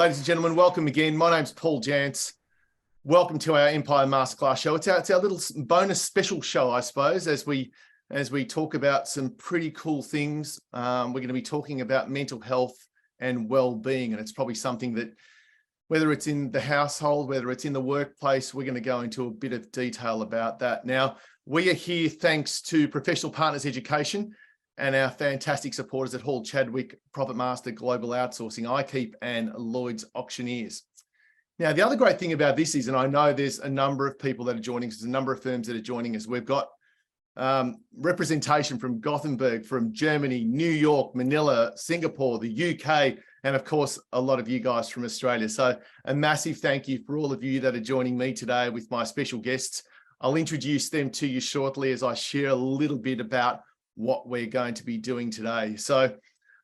Ladies and gentlemen, welcome again. My name's Paul Jantz. Welcome to our Empire Masterclass show. It's our little bonus special show, I suppose, as we talk about some pretty cool things. We're going to be talking about mental health and well-being, and it's probably something that, whether it's in the household, whether it's in the workplace, we're going to go into a bit of detail about that. Now, we are here thanks to Professional Partners Education and our fantastic supporters at Hall Chadwick, Profit Master, Global Outsourcing, iKeep, and Lloyd's Auctioneers. Now, the other great thing about this is, and I know there's a number of people that are joining us, there's a number of firms that are joining us. We've got representation from Gothenburg, from Germany, New York, Manila, Singapore, the UK, and of course, a lot of you guys from Australia. So a massive thank you for all of you that are joining me today with my special guests. I'll introduce them to you shortly as I share a little bit about what we're going to be doing today. So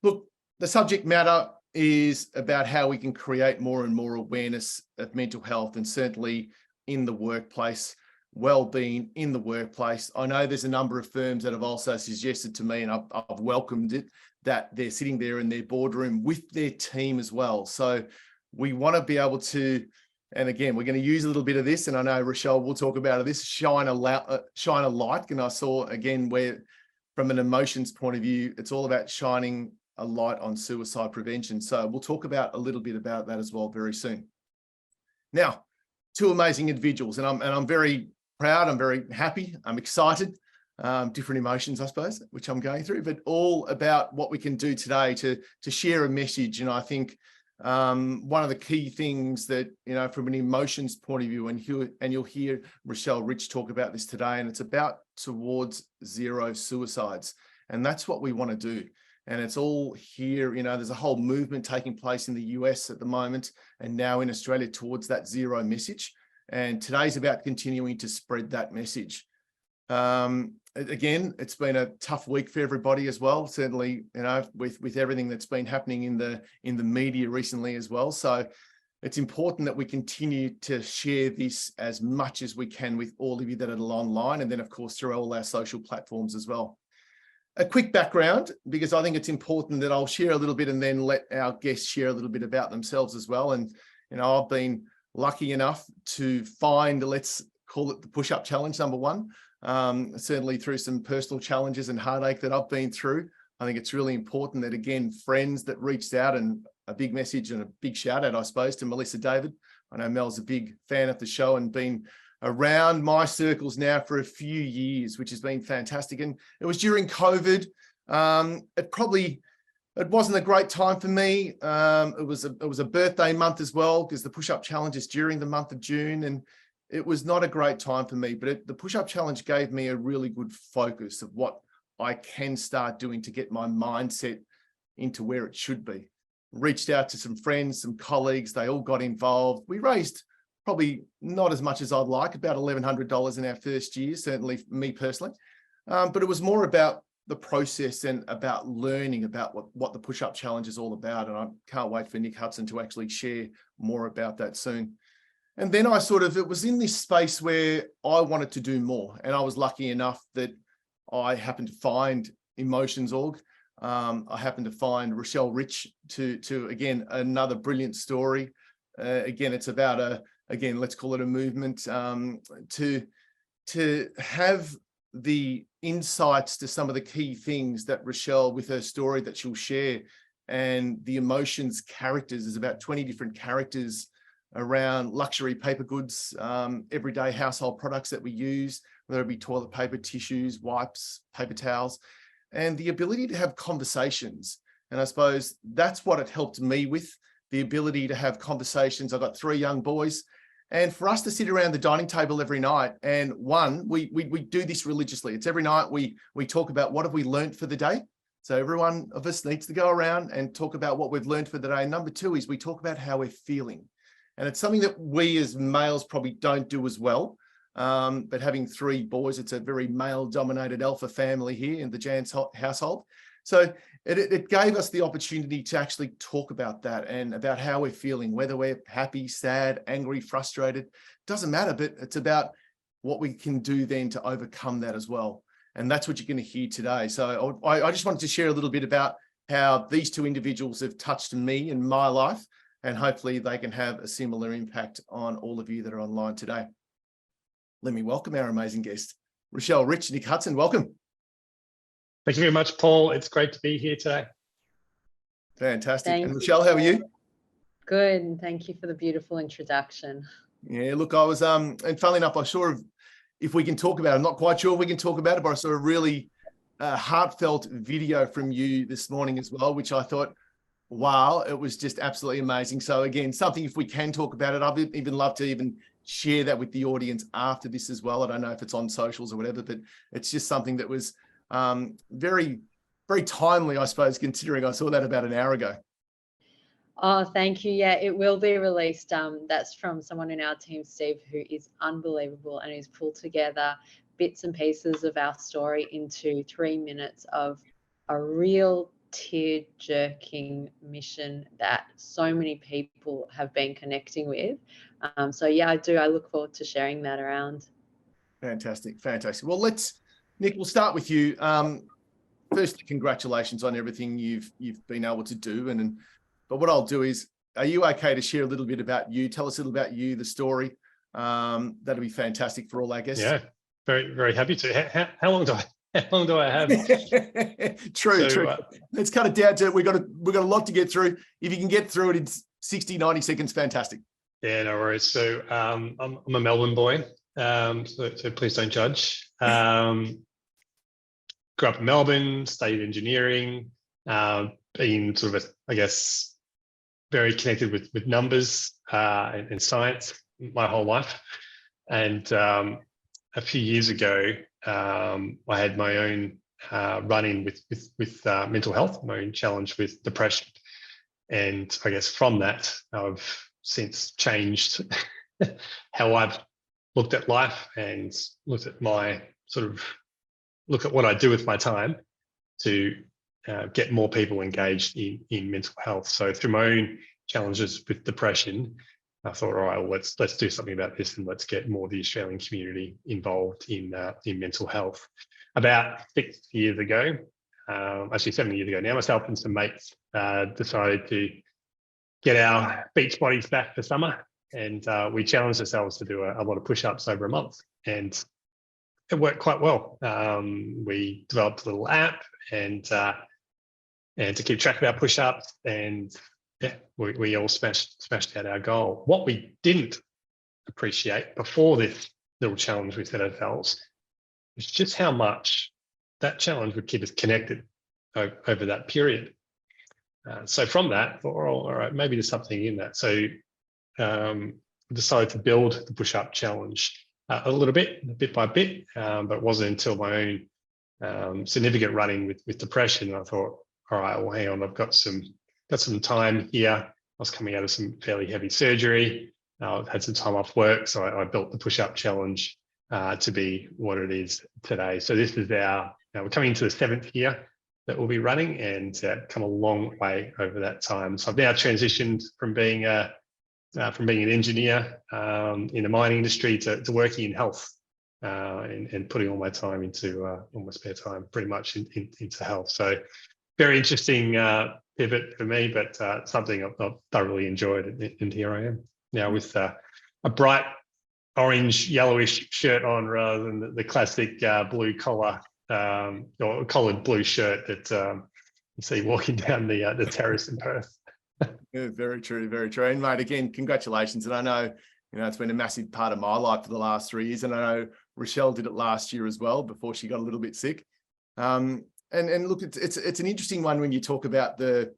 look, the subject matter is about how we can create more and more awareness of mental health, and certainly in the workplace, well-being in the workplace. I know there's a number of firms that have also suggested to me, and I've welcomed it, that they're sitting there in their boardroom with their team as well. So we want to be able to, and again, we're going to use a little bit of this, and I know Rochelle will talk about this, shine a light. And I saw again where, from an emotions point of view, it's all about shining a light on suicide prevention. So we'll talk about a little bit about that as well very soon. Now, two amazing individuals, and I'm very proud, I'm very happy, I'm excited, different emotions, I suppose, which I'm going through, but all about what we can do today to share a message. And I think one of the key things that, you know, from an emotions point of view, and you'll hear Rochelle Rich talk about this today, and it's about towards zero suicides. And that's what we want to do. And it's all here, you know, there's a whole movement taking place in the US at the moment, and now in Australia towards that zero message. And today's about continuing to spread that message. Again, it's been a tough week for everybody as well, certainly, you know, with everything that's been happening in the media recently as well. So it's important that we continue to share this as much as we can with all of you that are online, and then of course through all our social platforms as well. A quick background, because I think it's important that I'll share a little bit and then let our guests share a little bit about themselves as well. And, you know, I've been lucky enough to find, let's call it the push-up challenge, number one. Certainly through some personal challenges and heartache that I've been through. I think it's really important that, again, friends that reached out, and a big message and a big shout out, I suppose, to Melissa David. I know Mel's a big fan of the show and been around my circles now for a few years, which has been fantastic. And it was during COVID. It wasn't a great time for me. It was a birthday month as well, because the push-up challenge is during the month of June, and it was not a great time for me, but the push-up challenge gave me a really good focus of what I can start doing to get my mindset into where it should be. Reached out to some friends, some colleagues, they all got involved. We raised probably not as much as I'd like, about $1,100 in our first year, certainly me personally. But it was more about the process and about learning about what the push-up challenge is all about. And I can't wait for Nick Hudson to actually share more about that soon. And then it was in this space where I wanted to do more. And I was lucky enough that I happened to find Emotions.org. I happened to find Rochelle Rich to again, another brilliant story. Again, it's about let's call it a movement, to have the insights to some of the key things that Rochelle, with her story that she'll share, and the emotions characters, there's about 20 different characters around luxury paper goods, everyday household products that we use, whether it be toilet paper, tissues, wipes, paper towels, and the ability to have conversations. And I suppose that's what it helped me with, the ability to have conversations. I've got 3 young boys, and for us to sit around the dining table every night, and we do this religiously. It's every night we talk about what have we learned for the day. So every one of us needs to go around and talk about what we've learned for the day. And number 2 is we talk about how we're feeling. And it's something that we as males probably don't do as well. But having 3 boys, it's a very male-dominated alpha family here in the Jantz household. So it gave us the opportunity to actually talk about that and about how we're feeling, whether we're happy, sad, angry, frustrated, doesn't matter, but it's about what we can do then to overcome that as well. And that's what you're going to hear today. So I just wanted to share a little bit about how these 2 individuals have touched me in my life, and hopefully they can have a similar impact on all of you that are online today. Let me welcome our amazing guest, Rochelle Rich, Nick Hudson. Welcome. Thank you very much, Paul. It's great to be here today. Fantastic. Thank and you. Rochelle, how are you? Good, and thank you for the beautiful introduction. Yeah, look, I was, and funnily enough, I saw, if we can talk about it, I'm not quite sure if we can talk about it, but I saw a really heartfelt video from you this morning as well, which I thought, wow, it was just absolutely amazing. So again, something, if we can talk about it, I'd even love to even share that with the audience after this as well. I don't know if it's on socials or whatever, but it's just something that was very, very timely, I suppose, considering I saw that about an hour ago. Oh, thank you. Yeah, it will be released. That's from someone in our team, Steve, who is unbelievable and who's pulled together bits and pieces of our story into 3 minutes of a real tear-jerking mission that so many people have been connecting with. So yeah, I do. I look forward to sharing that around. Fantastic, fantastic. Well, Nick, we'll start with you. Firstly, congratulations on everything you've been able to do. But what I'll do is, are you okay to share a little bit about you? Tell us a little about you, the story. That'll be fantastic for all our guests. Yeah, very, very happy to. How long do I have? True. Let's cut it down to we've got a lot to get through. If you can get through it in 60, 90 seconds, fantastic. Yeah, no worries. So I'm a Melbourne boy, so please don't judge. Grew up in Melbourne, studied engineering, been sort of, I guess, very connected with numbers and science my whole life. And a few years ago, I had my own run-in with mental health, my own challenge with depression. And I guess from that, I've since changed how I've looked at life and looked at what I do with my time to get more people engaged in mental health. So through my own challenges with depression, I thought, all right, well, let's do something about this and let's get more of the Australian community involved in mental health. About 6 years ago, actually 7 years ago now, myself and some mates decided to get our beach bodies back for summer, and we challenged ourselves to do a lot of push-ups over a month, and it worked quite well. We developed a little app and to keep track of our push-ups, and yeah, we all smashed out our goal. What we didn't appreciate before this little challenge we set ourselves was just how much that challenge would keep us connected over that period. So from that, I thought, all right, maybe there's something in that. So decided to build the push-up challenge a little bit by bit, but it wasn't until my own significant run-in with depression, I thought, all right, well, hang on, I've got some time here. I was coming out of some fairly heavy surgery. I had some time off work, so I built the push-up challenge to be what it is today. So this is we're coming into the 7th year that we'll be running, and come a long way over that time. So I've now transitioned from being an engineer in the mining industry to working in health and putting all my time into all my spare time pretty much into health. So very interesting pivot for me, but something I've thoroughly enjoyed, and here I am now with a bright orange yellowish shirt on rather than the classic blue collar or collared blue shirt that you see walking down the terrace in Perth. Yeah, very true, very true. And mate, again, congratulations. And I know, it's been a massive part of my life for the last 3 years. And I know Rochelle did it last year as well before she got a little bit sick. And look, it's an interesting one when you talk about the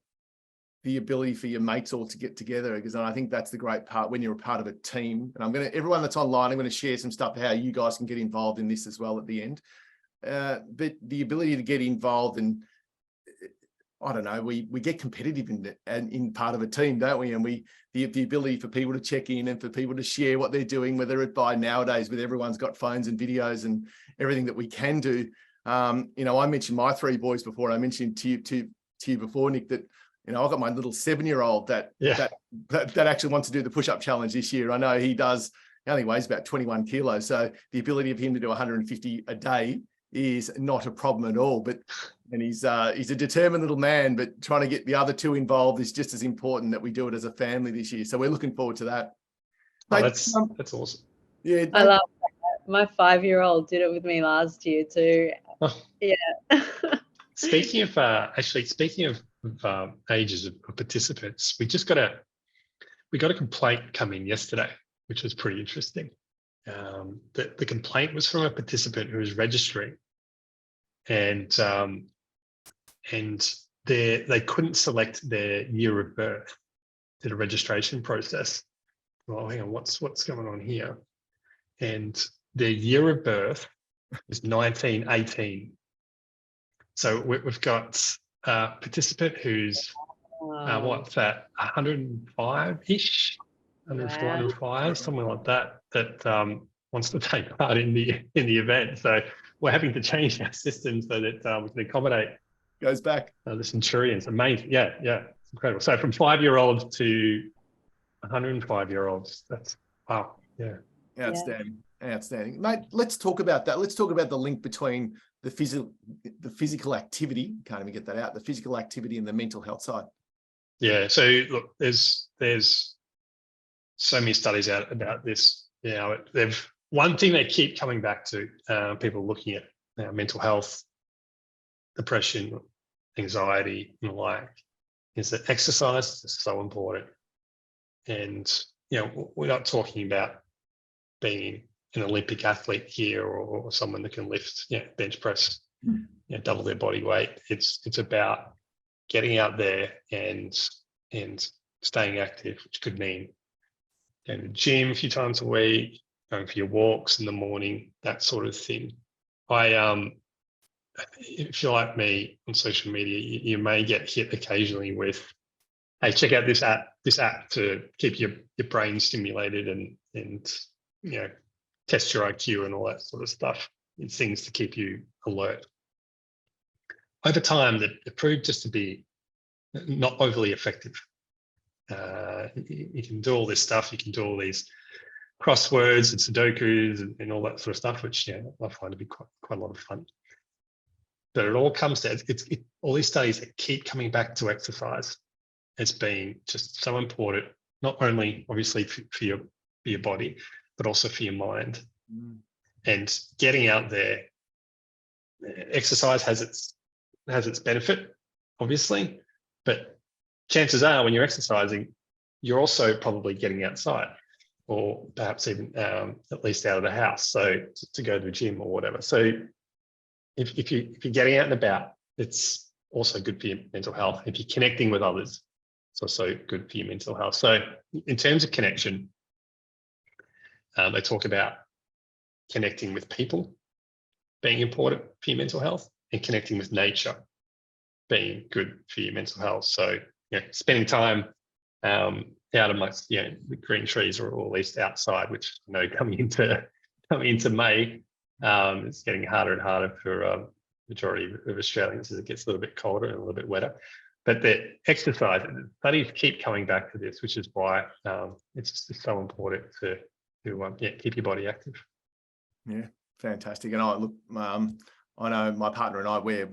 ability for your mates all to get together, because I think that's the great part when you're a part of a team. And everyone that's online, I'm going to share some stuff how you guys can get involved in this as well at the end. But the ability to get involved, and I don't know, we get competitive in part of a team, don't we? And the ability for people to check in and for people to share what they're doing, whether it by nowadays with everyone's got phones and videos and everything that we can do. I mentioned my 3 boys before. I mentioned to you before, Nick, that I've got my little 7-year-old that actually wants to do the push-up challenge this year. I know he does. He only weighs about 21 kilos, so the ability of him to do 150 a day is not a problem at all. And he's a determined little man, but trying to get the other two involved is just as important that we do it as a family this year. So we're looking forward to that. Oh, that's awesome. Yeah, I love that. My 5-year-old did it with me last year too. Oh. Yeah. Speaking of ages of participants, we got a complaint come in yesterday, which was pretty interesting. The complaint was from a participant who was registering, and they couldn't select their year of birth to the registration process. Well, hang on, what's going on here? And their year of birth is 1918. So we've got a participant who's what's that, 105-ish, 104, 105, something like that wants to take part in the event. So we're having to change our system so that we can accommodate. Goes back. The Centurions. Amazing. Yeah, it's incredible. So from 5-year-olds to 105-year-olds. That's wow. Yeah. Outstanding. Mate, let's talk about that. Let's talk about the link between the physical activity, can't even get that out, the physical activity and the mental health side. Yeah. So look, there's so many studies out about this. You know, one thing they keep coming back to, people looking at mental health, depression, anxiety, and the like, is that exercise is so important. And we're not talking about being an Olympic athlete here or someone that can lift, bench press, double their body weight. It's about getting out there and staying active, which could mean going to the gym a few times a week, going for your walks in the morning, that sort of thing. If you're like me on social media, you may get hit occasionally with, hey, check out this app to keep your brain stimulated and test your IQ and all that sort of stuff. It's things to keep you alert. Over time, it proved just to be not overly effective. You can do all this stuff. You can do all these crosswords and Sudokus and all that sort of stuff, which I find to be quite a lot of fun. But it all comes to all these studies that keep coming back to exercise as being just so important, not only obviously for your body, but also for your mind. And getting out there, exercise has its benefit, obviously, but chances are when you're exercising, you're also probably getting outside, or perhaps even at least out of the house, so to go to the gym or whatever. So if you're getting out and about, it's also good for your mental health. If you're connecting with others, it's also good for your mental health. So in terms of connection, they talk about connecting with people being important for your mental health, and connecting with nature being good for your mental health. So spending time out amongst the green trees, or at least outside, which I know coming into May, it's getting harder and harder for majority of Australians as it gets a little bit colder and a little bit wetter. But the exercise, studies keep coming back to this, which is why it's just so important to keep your body active. Yeah, fantastic. And I know my partner and I,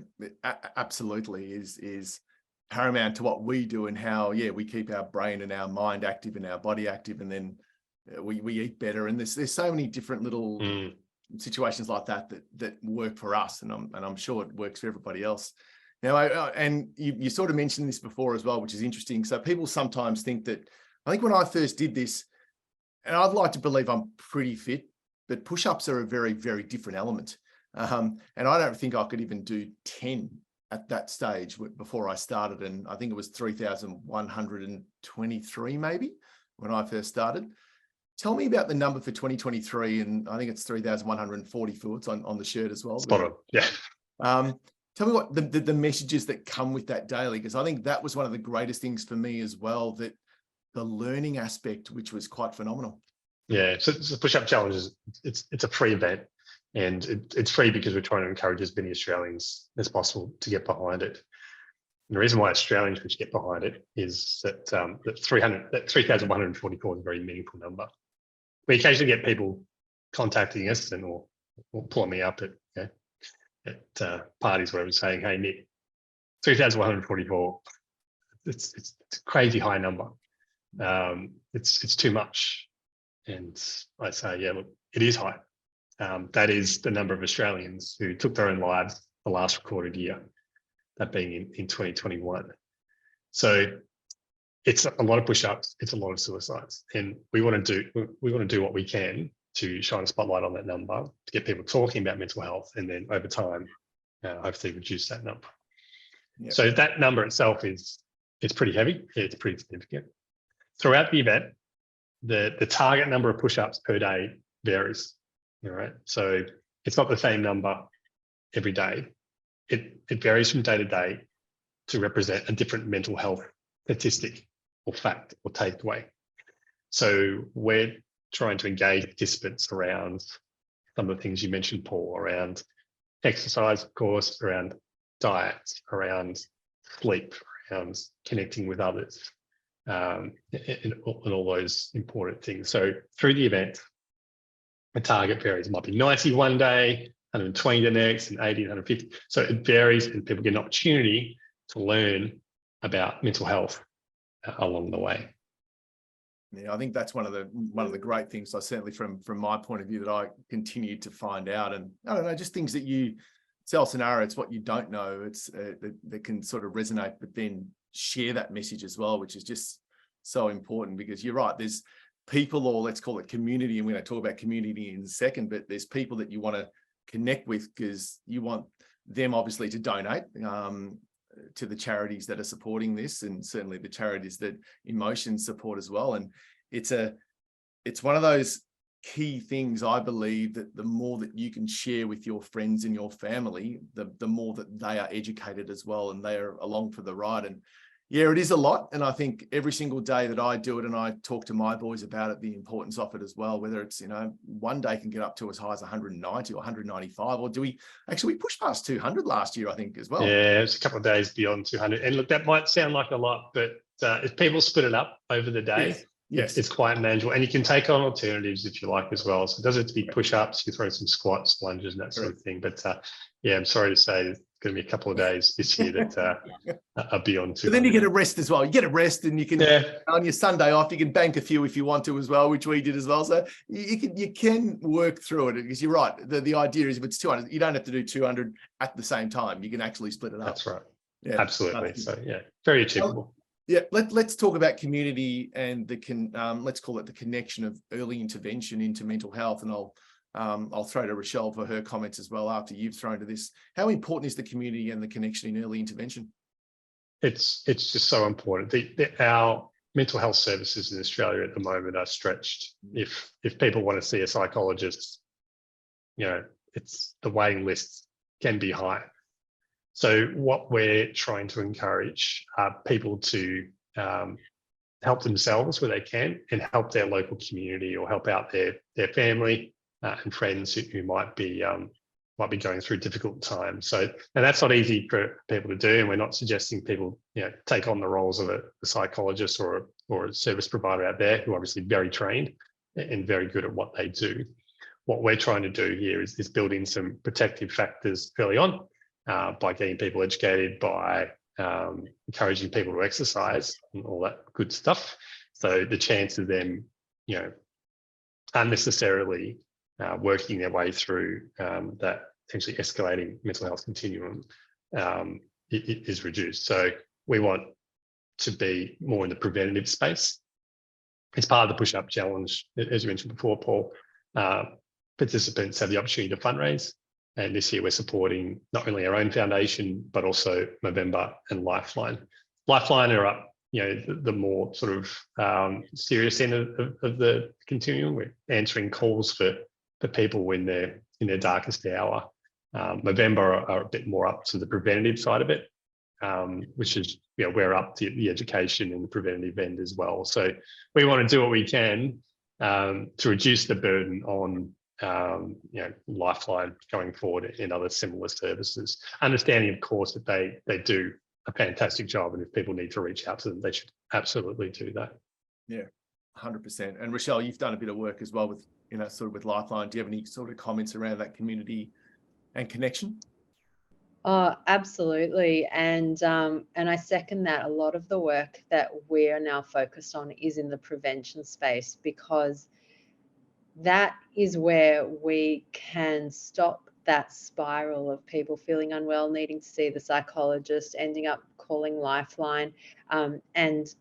absolutely is paramount to what we do, and how we keep our brain and our mind active and our body active, and then we eat better. And there's so many different little situations like that work for us, and I'm sure it works for everybody else. Now, and you sort of mentioned this before as well, which is interesting. So people sometimes think that, I think when I first did this, and I'd like to believe I'm pretty fit, but push-ups are a very, very different element. And I don't think I could even do 10 at that stage before I started. And I think it was 3,123 maybe when I first started. Tell me about the number for 2023. And I think it's 3,140 foods on the shirt as well. Spot on. Yeah. Tell me what the messages that come with that daily, because I think that was one of the greatest things for me as well, that the learning aspect, which was quite phenomenal. Yeah, so the push-up challenge it's a free event, and it's free because we're trying to encourage as many Australians as possible to get behind it. And the reason why Australians should get behind it is that that 3,144 is a very meaningful number. We occasionally get people contacting us or pulling me up at parties where I was saying, hey, Nick, 3,144, it's a crazy high number. It's too much. And I say, yeah, look, it is high. That is the number of Australians who took their own lives the last recorded year, that being in 2021. So it's a lot of push-ups, it's a lot of suicides, and we want to do what we can to shine a spotlight on that number, to get people talking about mental health, and then over time, hopefully reduce that number. Yep. So that number itself it's pretty heavy. It's pretty significant. Throughout the event, the target number of push-ups per day varies. All right, so it's not the same number every day. It varies from day to day to represent a different mental health statistic or fact or takeaway. So we're trying to engage participants around some of the things you mentioned, Paul, around exercise, of course, around diet, around sleep, around connecting with others, and all those important things. So through the event, the target varies. It might be 90 one day, 120 the next, and 80, 150. So it varies, and people get an opportunity to learn about mental health along the way. Yeah, I think that's one of the great things. I certainly, from my point of view, that I continued to find out, and I don't know, just things that you tell scenario. It's what you don't know. It's that can sort of resonate, but then share that message as well, which is just so important, because you're right. There's people, or let's call it community, and we're going to talk about community in a second, but there's people that you want to connect with because you want them obviously to donate to the charities that are supporting this, and certainly the charities that Emotions support as well. And it's one of those key things, I believe, that the more that you can share with your friends and your family, the more that they are educated as well, and they are along for the ride. And yeah, it is a lot. And I think every single day that I do it, and I talk to my boys about it, the importance of it as well, whether it's, one day can get up to as high as 190 or 195, or we pushed past 200 last year, I think, as well. Yeah, it's a couple of days beyond 200. And look, that might sound like a lot, but if people split it up over the day, yes, it's quite manageable. And you can take on alternatives if you like as well. So it doesn't have to be push-ups. You throw some squats, lunges, and that sort of thing. But yeah, I'm sorry to say there's going to be a couple of days this year that are beyond 200. But then you get a rest as well. You get a rest, and you can, on your Sunday off, you can bank a few if you want to as well, which we did as well. So you can work through it, because you're right. The idea is, if it's 200, you don't have to do 200 at the same time. You can actually split it up. That's right. Yeah, absolutely. So yeah, very achievable. Yeah, let's talk about community and let's call it the connection of early intervention into mental health. And I'll throw to Rochelle for her comments as well after you've thrown to this. How important is the community and the connection in early intervention? It's just so important. Our mental health services in Australia at the moment are stretched. If people want to see a psychologist, it's the waiting lists can be high. So what we're trying to encourage are people to help themselves where they can, and help their local community, or help out their family and friends who might be going through difficult times. So, and that's not easy for people to do, and we're not suggesting people take on the roles of a psychologist or a service provider out there, who are obviously very trained and very good at what they do. What we're trying to do here is build in some protective factors early on, by getting people educated, by encouraging people to exercise and all that good stuff. So the chance of them, unnecessarily working their way through that potentially escalating mental health continuum is reduced. So we want to be more in the preventative space. It's part of the push-up challenge, as you mentioned before, Paul. Participants have the opportunity to fundraise. And this year we're supporting not only our own foundation, but also Movember and Lifeline. Lifeline are up, the more sort of serious end of the continuum. We're answering calls for people when they're in their darkest hour. Movember are a bit more up to the preventative side of it, which is, we're up to the education and the preventative end as well. So we want to do what we can to reduce the burden on Lifeline going forward in other similar services. Understanding, of course, that they do a fantastic job, and if people need to reach out to them, they should absolutely do that. Yeah, 100%. And Rochelle, you've done a bit of work as well with, sort of with Lifeline. Do you have any sort of comments around that community and connection? Oh, absolutely. And I second that. A lot of the work that we are now focused on is in the prevention space, because that is where we can stop that spiral of people feeling unwell, needing to see the psychologist, ending up calling Lifeline, and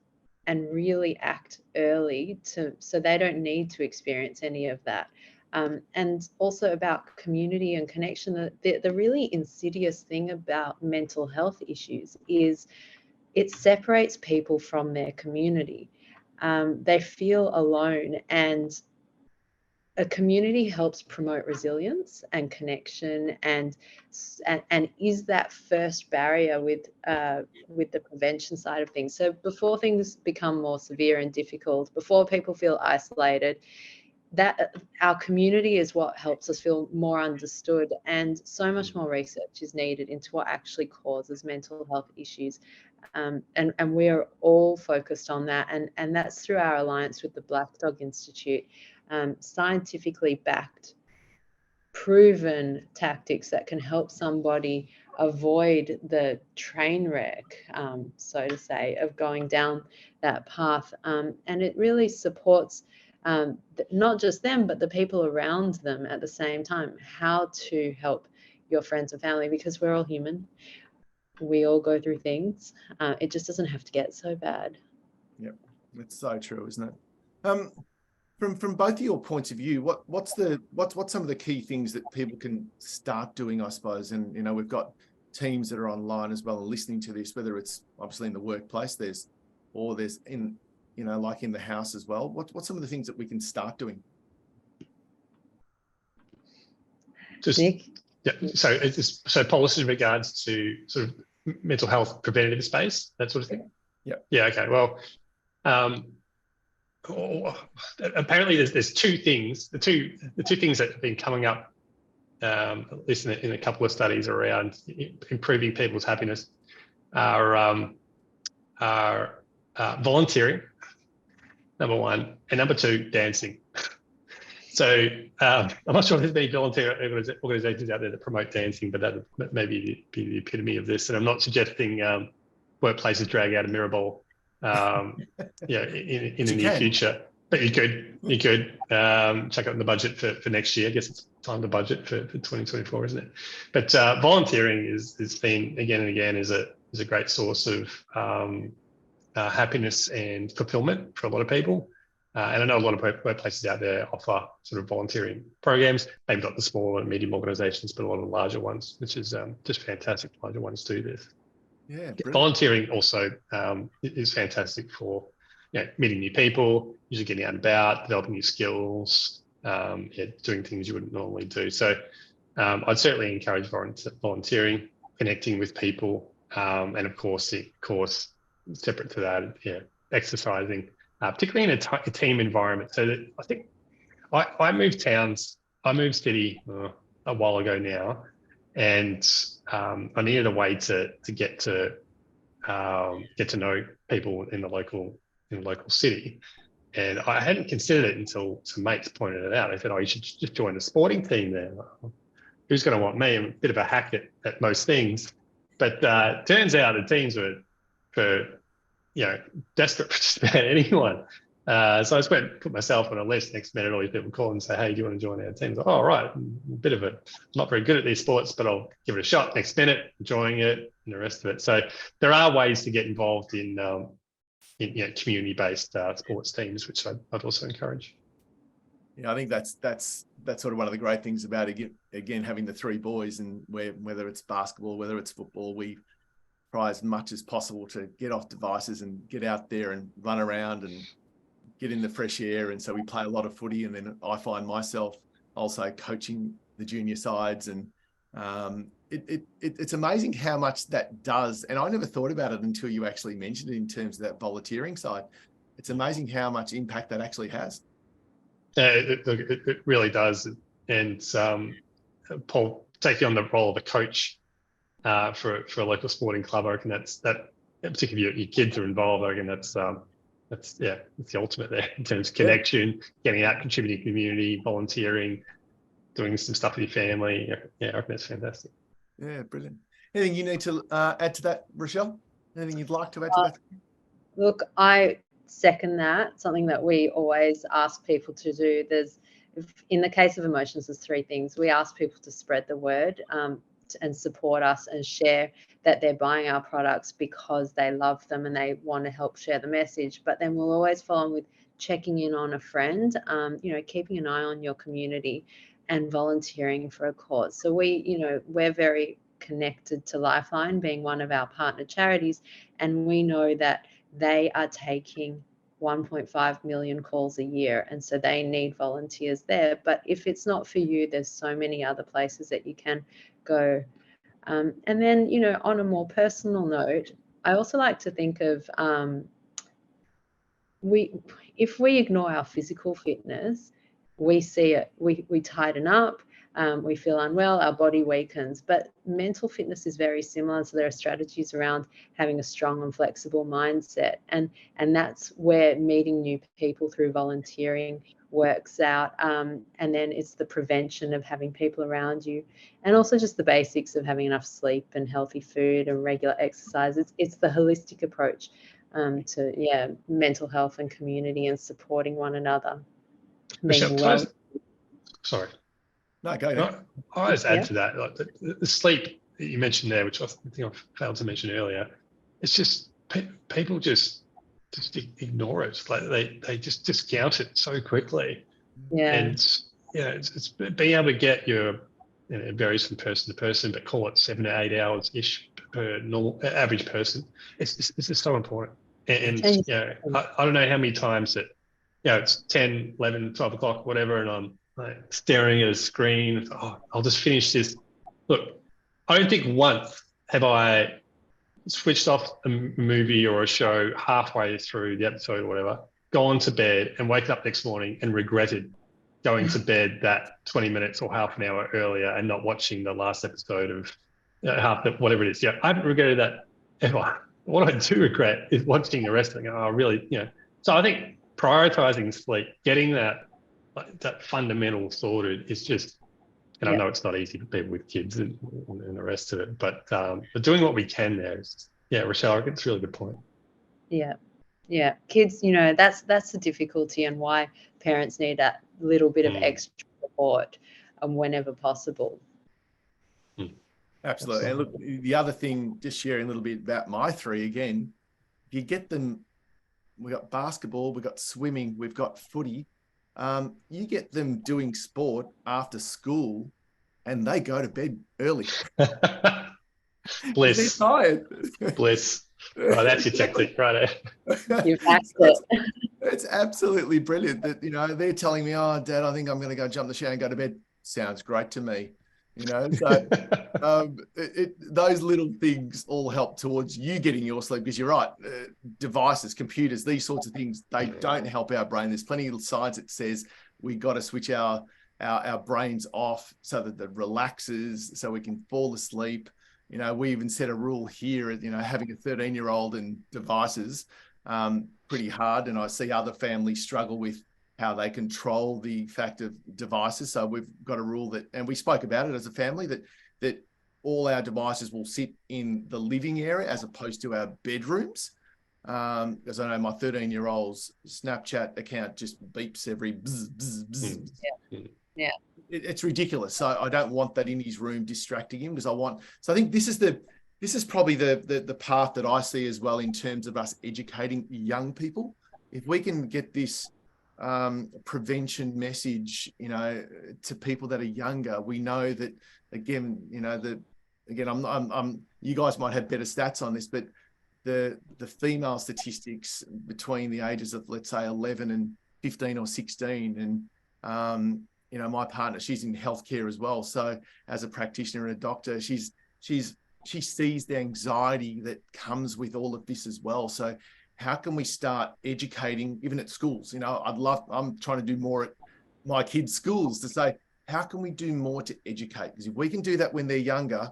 really act early so they don't need to experience any of that. And also about community and connection. The really insidious thing about mental health issues is it separates people from their community. They feel alone, and a community helps promote resilience and connection, and is that first barrier with the prevention side of things. So before things become more severe and difficult, before people feel isolated, that our community is what helps us feel more understood. And so much more research is needed into what actually causes mental health issues. And we are all focused on that, and that's through our alliance with the Black Dog Institute. Scientifically backed, proven tactics that can help somebody avoid the train wreck, so to say, of going down that path. And it really supports not just them, but the people around them at the same time, how to help your friends and family, because we're all human. We all go through things. It just doesn't have to get so bad. Yep, it's so true, isn't it? From both of your points of view, what's some of the key things that people can start doing, I suppose? And we've got teams that are online as well and listening to this, whether it's obviously in the workplace, there's in like in the house as well. What's some of the things that we can start doing? Just Nick? Yeah. So policy in regards to sort of mental health preventative space, that sort of thing. Yeah. Yeah. Okay. Well, apparently there's two things. The two things that have been coming up, at least in a couple of studies around improving people's happiness, are volunteering, number one, and number two, dancing. So I'm not sure if there's many volunteer organisations out there that promote dancing, but that may be the epitome of this. And I'm not suggesting workplaces drag out a mirror ball, in the near future. But you could check out the budget for next year. I guess it's time to budget for 2024, isn't it? But volunteering is been again and again is a great source of happiness and fulfilment for a lot of people. And I know a lot of workplaces out there offer sort of volunteering programs, maybe not the small and medium organisations, but a lot of the larger ones, which is just fantastic. Larger ones do this. Yeah, brilliant. Volunteering also is fantastic for meeting new people, usually getting out and about, developing new skills, doing things you wouldn't normally do. So I'd certainly encourage volunteering, connecting with people, and of course, separate to that, exercising. Particularly in a team environment. So that I think I moved city a while ago now, and I needed a way to get to know people in the local city, and I hadn't considered it until some mates pointed it out. They said, "Oh, you should just join a sporting team there." Who's going to want me? I'm a bit of a hack at most things, but turns out the teams were for desperate for just about anyone. So I put myself on a list. Next minute, all these people call and say, "Hey, do you want to join our team?" Like, "Oh, right, not very good at these sports, but I'll give it a shot." Next minute, enjoying it, and the rest of it. So there are ways to get involved in community-based sports teams, which I'd also encourage. Yeah, I think that's sort of one of the great things about again having the three boys, and whether it's basketball, whether it's football, we try as much as possible to get off devices and get out there and run around and get in the fresh air. And so we play a lot of footy, and then I find myself also coaching the junior sides, and it's amazing how much that does. And I never thought about it until you actually mentioned it in terms of that volunteering side. It's amazing how much impact that actually has. It really does. And Paul, taking on the role of a coach for a local sporting club, I reckon that particularly your kids are involved. I reckon that's the ultimate there in terms of connection, getting out, contributing to community, volunteering, doing some stuff with your family. Yeah, I reckon that's fantastic. Yeah, brilliant. Anything you need to add to that, Rochelle? Anything you'd like to add to that? Look, I second that. Something that we always ask people to do. In the case of emotions, there's three things. We ask people to spread the word and support us and share that they're buying our products because they love them and they want to help share the message. But then we'll always follow on with checking in on a friend, keeping an eye on your community and volunteering for a cause. So we're very connected to Lifeline being one of our partner charities, and we know that they are taking 1.5 million calls a year, and so they need volunteers there. But if it's not for you, there's so many other places that you can go. And then, on a more personal note, I also like to think of if we ignore our physical fitness, we see it, we tighten up, we feel unwell, our body weakens. But mental fitness is very similar. So there are strategies around having a strong and flexible mindset. And that's where meeting new people through volunteering works out. And then it's the prevention of having people around you, and also just the basics of having enough sleep and healthy food and regular exercise. It's the holistic approach to mental health and community and supporting one another. Michelle, sorry. No, go ahead. I just add to that, like the sleep that you mentioned there, which I think I failed to mention earlier. It's just people just ignore it. Like they just discount it so quickly. Yeah. And it's being able to get your, it varies from person to person, but call it 7 to 8 hours ish per normal average person. It's just so important. And I don't know how many times that it's 10, 11, 12 o'clock, whatever, and I'm like staring at a screen. Oh, I'll just finish this. Look, I don't think once have I switched off a movie or a show halfway through the episode or whatever, gone to bed and waken up next morning and regretted going to bed that 20 minutes or half an hour earlier and not watching the last episode of whatever it is. Yeah, I haven't regretted that ever. What I do regret is watching the rest of it. Oh, really? So I think prioritizing sleep, getting that fundamental sorted is just, and I know it's not easy for people with kids and the rest of it, but doing what we can there is, Rochelle, I think it's a really good point. Yeah. Kids, that's the difficulty and why parents need that little bit of extra support whenever possible. Absolutely. And look, the other thing, just sharing a little bit about my three again, if you get them, we've got basketball, we've got swimming, we've got footy. You get them doing sport after school and they go to bed early. Bliss. They're tired. Bliss. Oh, that's your technique, right? You've hacked it. It's absolutely brilliant that, they're telling me, oh, Dad, I think I'm going to go jump the shower and go to bed. Sounds great to me. So those little things all help towards you getting your sleep, because you're right. Devices, computers, these sorts of things, they don't help our brain. There's plenty of science that says we got to switch our brains off so that it relaxes, so we can fall asleep. We even set a rule here, having a 13-year-old and devices, pretty hard. And I see other families struggle with how they control the fact of devices. So we've got a rule that, and we spoke about it as a family, that all our devices will sit in the living area as opposed to our bedrooms. Because I know my 13-year-old's Snapchat account just beeps every bzz, bzz, bzz. Yeah. It's ridiculous. So I don't want that in his room distracting him, because I think this is probably the path that I see as well in terms of us educating young people. If we can get this prevention message, to people that are younger, we know that again, you guys might have better stats on this, but the female statistics between the ages of, let's say, 11 and 15 or 16, and my partner, she's in healthcare as well. So as a practitioner and a doctor, she sees the anxiety that comes with all of this as well. So how can we start educating, even at schools? I'm trying to do more at my kids' schools to say, how can we do more to educate? Because if we can do that when they're younger,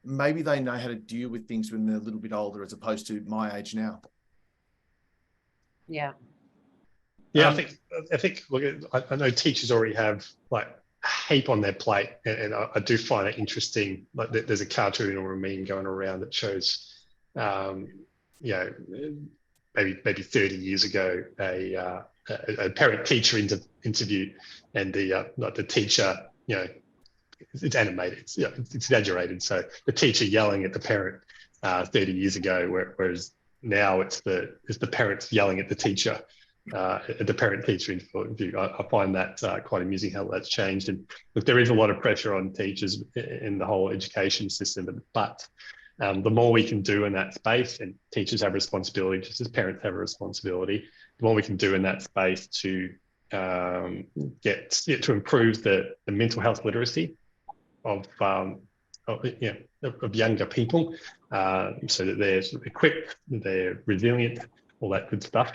maybe they know how to deal with things when they're a little bit older, as opposed to my age now. Yeah. Yeah, I think. Look, I know teachers already have like heap on their plate, and I do find it interesting. Like there's a cartoon or a meme going around that shows, you know, maybe 30 years ago, a parent-teacher interview, and the teacher, you know, it's animated, it's exaggerated. So the teacher yelling at the parent 30 years ago, whereas now it's the parents yelling at the teacher. At the parent-teacher interview. I find that quite amusing how that's changed. And look, there is a lot of pressure on teachers in the whole education system, but the more we can do in that space, and teachers have a responsibility, just as parents have a responsibility, the more we can do in that space to to improve the mental health literacy of younger people, so that they're sort of equipped, they're resilient, all that good stuff.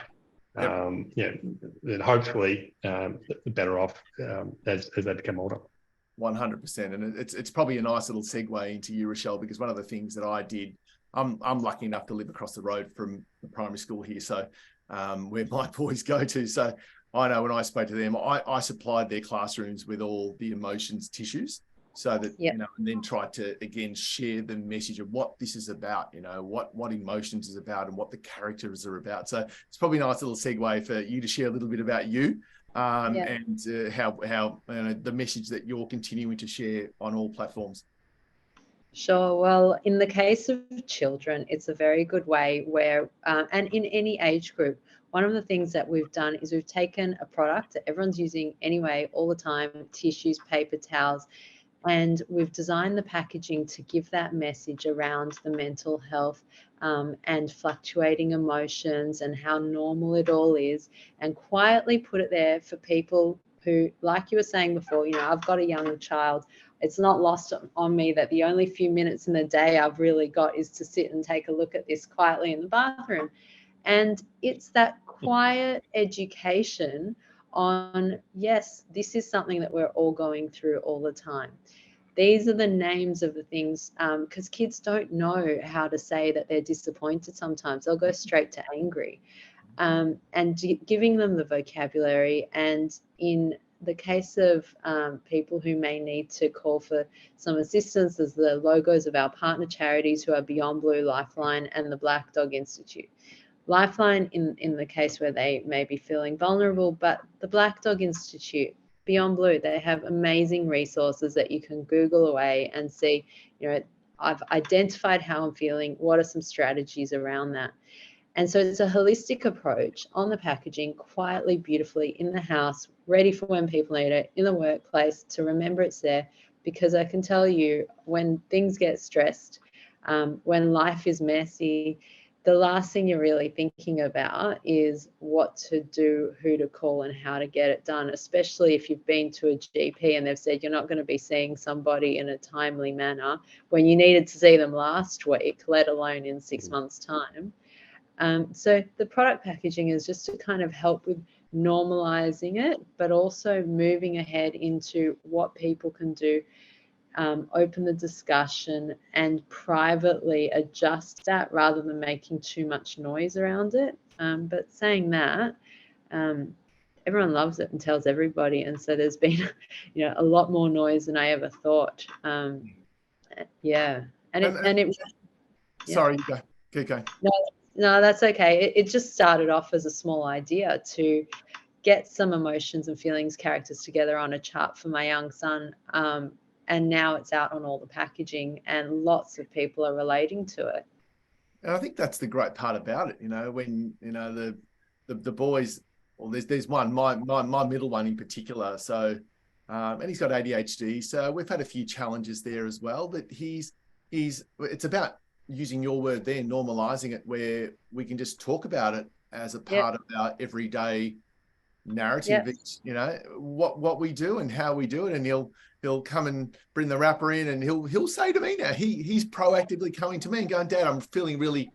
Yep. Then hopefully the better off as they become older. 100%, and it's probably a nice little segue into you, Rochelle, because one of the things that I did, I'm lucky enough to live across the road from the primary school here, so where my boys go to. So I know when I spoke to them, I supplied their classrooms with all the emotions tissues, so that yep. And then tried to again share the message of what this is about, what emotions is about and what the characters are about. So it's probably a nice little segue for you to share a little bit about you, and how the message that you're continuing to share on all platforms. Sure. Well, in the case of children, it's a very good way where, and in any age group, one of the things that we've done is we've taken a product that everyone's using anyway all the time, tissues, paper towels, and we've designed the packaging to give that message around the mental health and fluctuating emotions and how normal it all is, and quietly put it there for people who, like you were saying before, I've got a young child. It's not lost on me that the only few minutes in the day I've really got is to sit and take a look at this quietly in the bathroom. And it's that quiet education on, yes, this is something that we're all going through all the time. These are the names of the things, because kids don't know how to say that they're disappointed sometimes. They'll go straight to angry. And giving them the vocabulary, and in the case of people who may need to call for some assistance, there's the logos of our partner charities who are Beyond Blue, Lifeline, and the Black Dog Institute. Lifeline in the case where they may be feeling vulnerable, but the Black Dog Institute, Beyond Blue, they have amazing resources that you can Google away and see, I've identified how I'm feeling, what are some strategies around that? And so it's a holistic approach on the packaging, quietly, beautifully in the house, ready for when people need it, in the workplace, to remember it's there. Because I can tell you, when things get stressed, when life is messy, the last thing you're really thinking about is what to do, who to call, and how to get it done, especially if you've been to a GP and they've said you're not going to be seeing somebody in a timely manner when you needed to see them last week, let alone in 6 months' time. So the product packaging is just to kind of help with normalizing it, but also moving ahead into what people can do, open the discussion and privately adjust that rather than making too much noise around it. But saying that, everyone loves it and tells everybody. And so there's been, a lot more noise than I ever thought. Yeah. Sorry, you go. No, that's okay. It just started off as a small idea to get some emotions and feelings characters together on a chart for my young son. And now it's out on all the packaging and lots of people are relating to it. And I think that's the great part about it, when, the boys, well, there's one, my middle one in particular. So, and he's got ADHD. So we've had a few challenges there as well, but it's about using your word there, normalizing it, where we can just talk about it as a part of our everyday narrative. It's, what we do and how we do it. And he'll come and bring the wrapper in, and he'll say to me now, he's proactively coming to me and going, Dad, I'm feeling really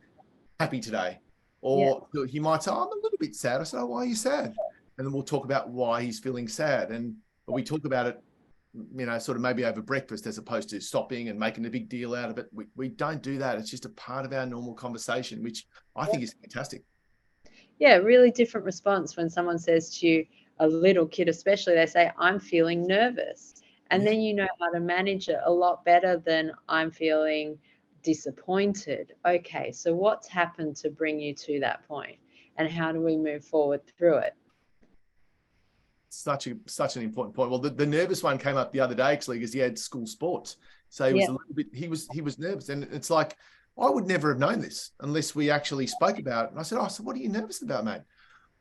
happy today. Or he might say, I'm a little bit sad. I say, why are you sad? And then we'll talk about why he's feeling sad. And we talk about it, sort of maybe over breakfast, as opposed to stopping and making a big deal out of it. We don't do that. It's just a part of our normal conversation, which I think is fantastic. Yeah, really different response when someone says to you, a little kid especially, they say, I'm feeling nervous. And Yeah. then you know how to manage it a lot better than I'm feeling disappointed. Okay, so what's happened to bring you to that point? And how do we move forward through it? Such an important point. Well, the nervous one came up the other day actually because he had school sports, so he was a little bit. He was nervous, and it's like I would never have known this unless we actually spoke about it. And I said, "Oh, so what are you nervous about, mate?"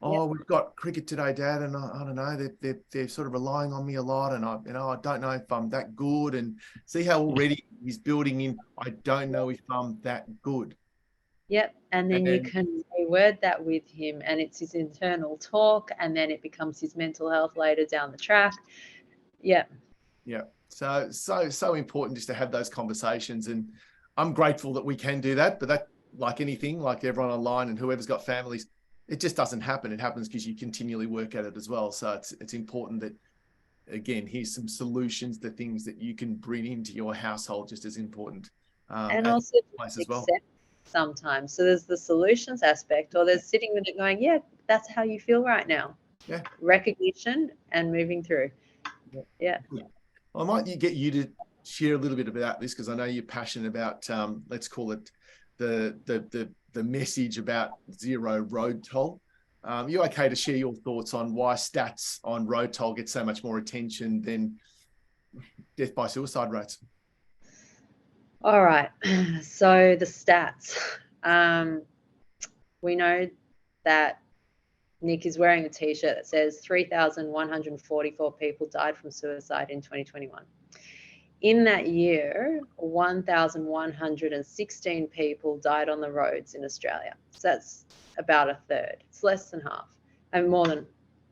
"Oh, we've got cricket today, Dad, and I don't know. They're sort of relying on me a lot, and I don't know if I'm that good." And see how already he's building in. I don't know if I'm that good. Yep. And then you can reword that with him, and it's his internal talk, and then it becomes his mental health later down the track. Yeah. Yeah. So important just to have those conversations. And I'm grateful that we can do that. But that, like anything, like everyone online and whoever's got families, it just doesn't happen. It happens because you continually work at it as well. So it's important that, again, here's some solutions, the things that you can bring into your household, just as important. And also as well. Sometimes. So there's the solutions aspect, or there's sitting with it going, yeah, that's how you feel right now. Yeah. Recognition and moving through. Yeah. I might get you to share a little bit about this because I know you're passionate about, let's call it the message about zero road toll. You okay to share your thoughts on why stats on road toll get so much more attention than death by suicide rates? All right. So the stats. We know that Nick is wearing a t-shirt that says 3,144 people died from suicide in 2021. In that year, 1,116 people died on the roads in Australia. So that's about a third. It's less than half, and more than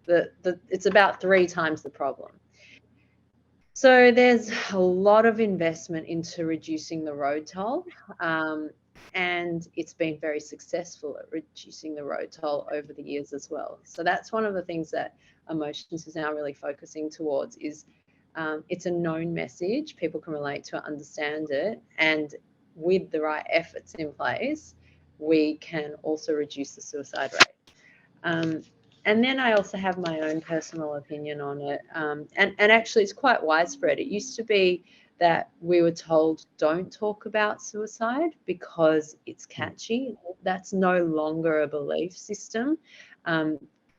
it's about 3 times the problem. So there's a lot of investment into reducing the road toll, and it's been very successful at reducing the road toll over the years as well. So that's one of the things that Emotions is now really focusing towards is it's a known message. People can relate to it, understand it, and with the right efforts in place, we can also reduce the suicide rate. And then I also have my own personal opinion on it. And actually, it's quite widespread. It used to be that we were told don't talk about suicide because it's catchy. That's no longer a belief system.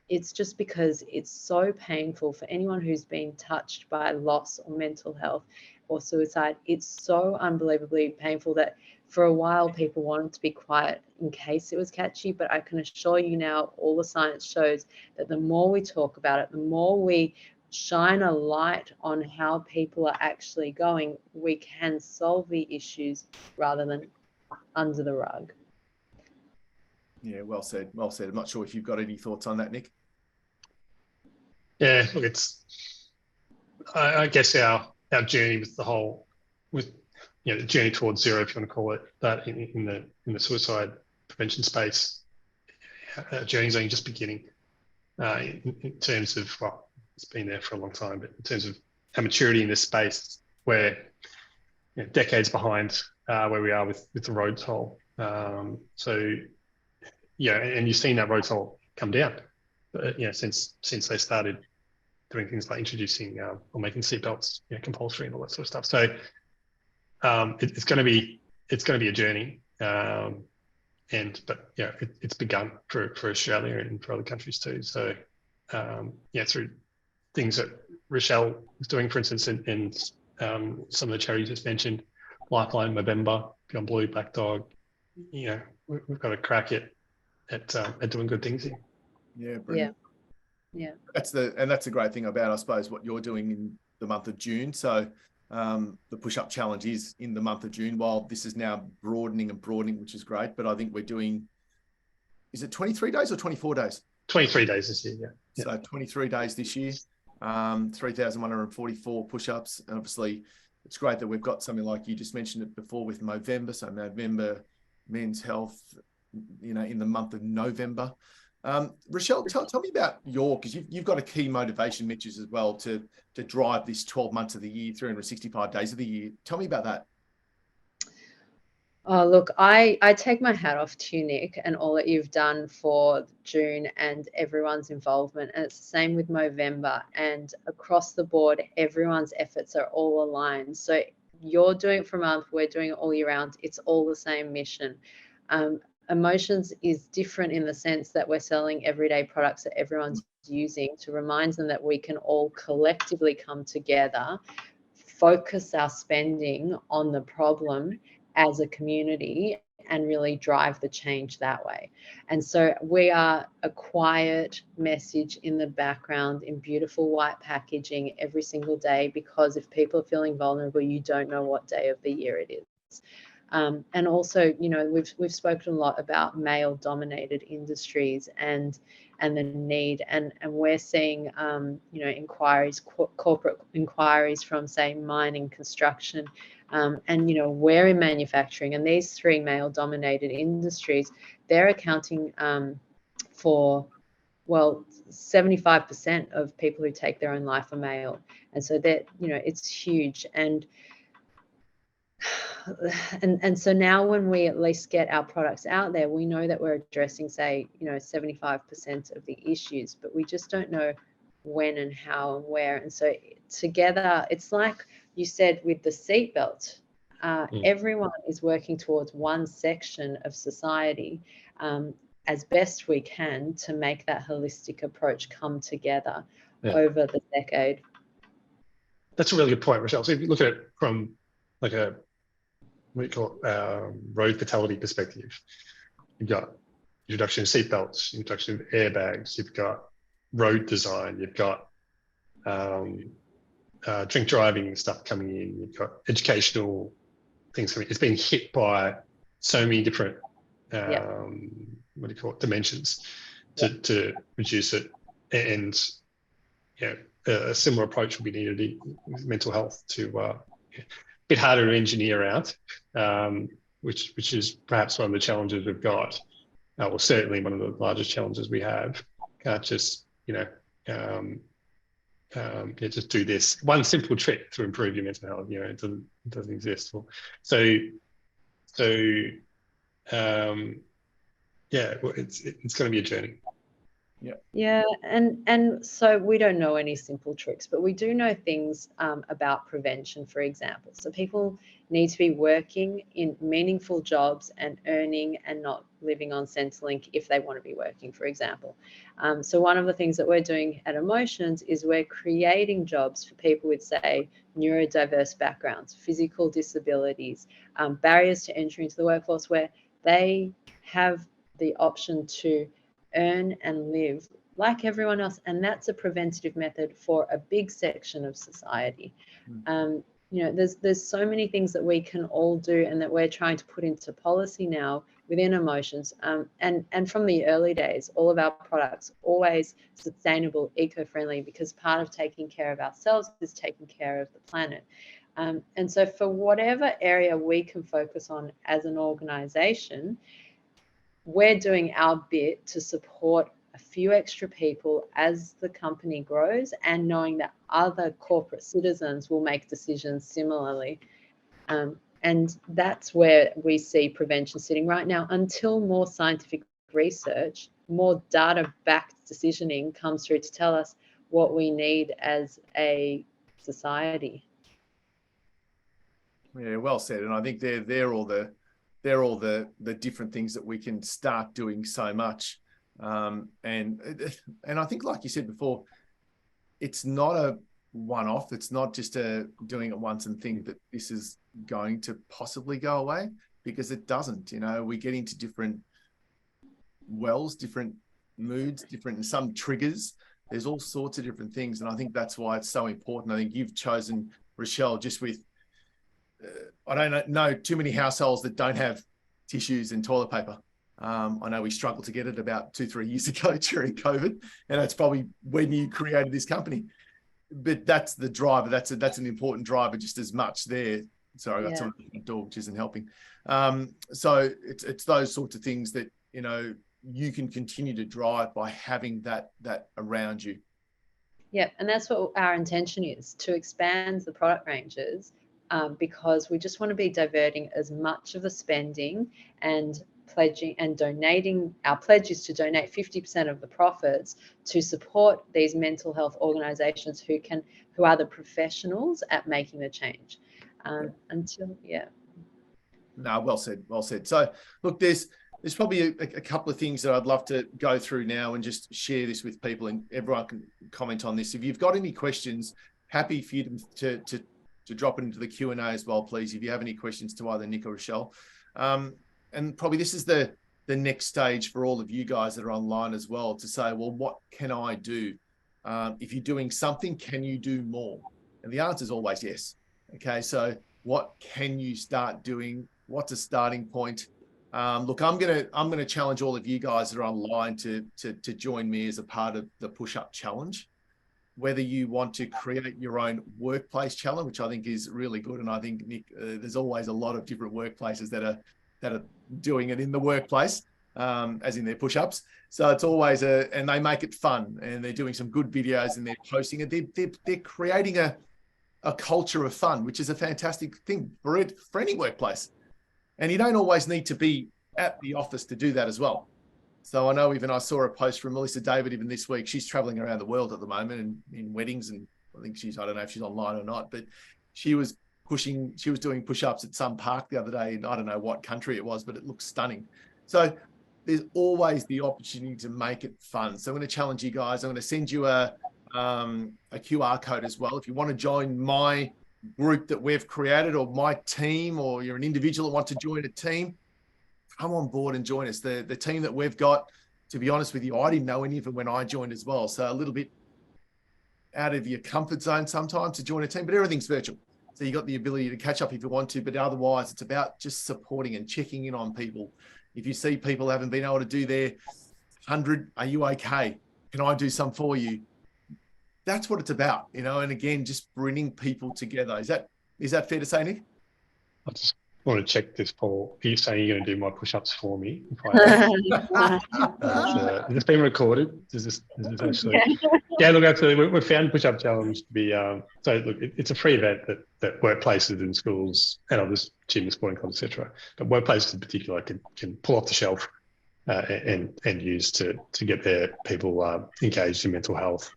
It's just because it's so painful for anyone who's been touched by loss or mental health or suicide. It's so unbelievably painful that for a while people wanted to be quiet in case it was catchy, but I can assure you now all the science shows that the more we talk about it, the more we shine a light on how people are actually going, we can solve the issues rather than under the rug. Yeah, well said. Well said. I'm not sure if you've got any thoughts on that, Nick. Yeah, look, I guess our journey with the journey towards zero, if you want to call it that, in the suicide prevention space, our journey's only just beginning. In terms of, well, it's been there for a long time, but in terms of our maturity in this space, we're decades behind where we are with the road toll. So yeah, and you've seen that road toll come down, since they started doing things like introducing or making seatbelts compulsory and all that sort of stuff. So it's going to be a journey, but it's begun for Australia and for other countries too. So through things that Rochelle is doing, for instance, and some of the charities just mentioned, Lifeline, Movember, Beyond Blue, Black Dog. We've got a crack at doing good things here. Yeah, brilliant. Yeah. That's the great thing about, I suppose, what you're doing in the month of June. So the push-up challenge is in the month of June, while this is now broadening, which is great. But I think we're doing, is it 23 days or 24 days? 23 days this year, yeah. So 23 days this year, 3,144 push-ups. And obviously, it's great that we've got something like you just mentioned it before with Movember. So Movember, Men's Health, in the month of November. Rochelle, tell me about because you've got a key motivation, Mitches, as well, to drive this 12 months of the year, 365 days of the year. Tell me about that. Oh, look, I take my hat off to you, Nick, and all that you've done for June and everyone's involvement. And it's the same with Movember, and across the board, everyone's efforts are all aligned. So you're doing it for a month, we're doing it all year round. It's all the same mission. Emotions is different in the sense that we're selling everyday products that everyone's using to remind them that we can all collectively come together, focus our spending on the problem as a community, and really drive the change that way. And so we are a quiet message in the background in beautiful white packaging every single day, because if people are feeling vulnerable, you don't know what day of the year it is. And also, you know, we've spoken a lot about male-dominated industries and the need, and we're seeing, you know, inquiries, corporate inquiries from, say, mining, construction, and, you know, we're in manufacturing, and these three male-dominated industries, they're accounting for, well, 75% of people who take their own life are male. And so that, you know, it's huge. And so now when we at least get our products out there, we know that we're addressing, say, you know, 75% of the issues, but we just don't know when and how and where. And so together, it's like you said with the seatbelt, everyone is working towards one section of society as best we can to make that holistic approach come together over the decade. That's a really good point, Rochelle. So if you look at it from like a, what do you call it, road fatality perspective, you've got introduction of seatbelts, introduction of airbags, you've got road design, you've got drink driving stuff coming in, you've got educational things coming in. It's been hit by so many different what do you call it, dimensions to reduce it. And you know, a similar approach will be needed with mental health to a bit harder to engineer out, which is perhaps one of the challenges we've got. Well, certainly one of the largest challenges we have. Can't just, you know, just do this one simple trick to improve your mental health. You know, it doesn't exist. Yeah, it's going to be a journey. Yeah, and so we don't know any simple tricks, but we do know things about prevention, for example. So people need to be working in meaningful jobs and earning and not living on Centrelink if they want to be working, for example. So one of the things that we're doing at Emotions is we're creating jobs for people with, say, neurodiverse backgrounds, physical disabilities, barriers to entry into the workforce, where they have the option to earn and live like everyone else. And that's a preventative method for a big section of society. You know, there's so many things that we can all do and that we're trying to put into policy now within Emotions. And from the early days, all of our products always sustainable, eco-friendly, because part of taking care of ourselves is taking care of the planet. And so for whatever area we can focus on as an organization, we're doing our bit to support a few extra people as the company grows, and knowing that other corporate citizens will make decisions similarly. And that's where we see prevention sitting right now, until more scientific research, more data-backed decisioning comes through to tell us what we need as a society. Yeah, well said. And I think they're all the different things that we can start doing so much. And I think, like you said before, it's not a one-off. It's not just doing it once and think that this is going to possibly go away, because it doesn't. You know, we get into different wells, different moods, different, some triggers. There's all sorts of different things. And I think that's why it's so important. I think you've chosen, Rochelle, just with, I don't know too many households that don't have tissues and toilet paper. I know we struggled to get it about 2-3 years ago during COVID, and that's probably when you created this company. But that's the driver. That's an important driver just as much there. Sorry, I got someone at the door, which isn't helping. So it's those sorts of things that, you know, you can continue to drive by having that around you. Yeah, and that's what our intention is, to expand the product ranges because we just want to be diverting as much of the spending and pledging and donating. Our pledge is to donate 50% of the profits to support these mental health organizations who are the professionals at making the change. No, well said, well said. So look, there's probably a couple of things that I'd love to go through now and just share this with people, and everyone can comment on this. If you've got any questions, happy for you to drop it into the Q&A as well, please, if you have any questions to either Nick or Rochelle. And probably this is the next stage for all of you guys that are online as well, to say, well, what can I do? If you're doing something, can you do more? And the answer is always yes. Okay, so what can you start doing? What's a starting point? Look, I'm gonna challenge all of you guys that are online to join me as a part of the push-up challenge. Whether you want to create your own workplace challenge, which I think is really good, and I think, Nick, there's always a lot of different workplaces that are doing it in the workplace, as in their push-ups. So it's always and they make it fun, and they're doing some good videos, and they're posting it. They're creating a culture of fun, which is a fantastic thing for any workplace. And you don't always need to be at the office to do that as well. So I know I saw a post from Melissa David even this week. She's traveling around the world at the moment and in weddings, and I think I don't know if she's online or not, but she was doing push-ups at some park the other day, and I don't know what country it was, but it looks stunning. So there's always the opportunity to make it fun. So I'm going to challenge you guys. I'm going to send you a QR code as well. If you want to join my group that we've created, or my team, or you're an individual that wants to join a team, come on board and join us. The team that we've got, to be honest with you, I didn't know any of them when I joined as well. So a little bit out of your comfort zone sometimes to join a team, but everything's virtual. So you got the ability to catch up if you want to, but otherwise it's about just supporting and checking in on people. If you see people haven't been able to do their 100, are you okay? Can I do some for you? That's what it's about, And again, just bringing people together. Is that fair to say, Nick? I just want to check this, Paul. Are you saying you're going to do my push-ups for me? It's been recorded. Is this actually? Yeah, look, absolutely. We found push-up challenge to be so. Look, it's a free event that workplaces and schools and others, gyms, sporting clubs, etc. But workplaces in particular can pull off the shelf and use to get their people engaged in mental health.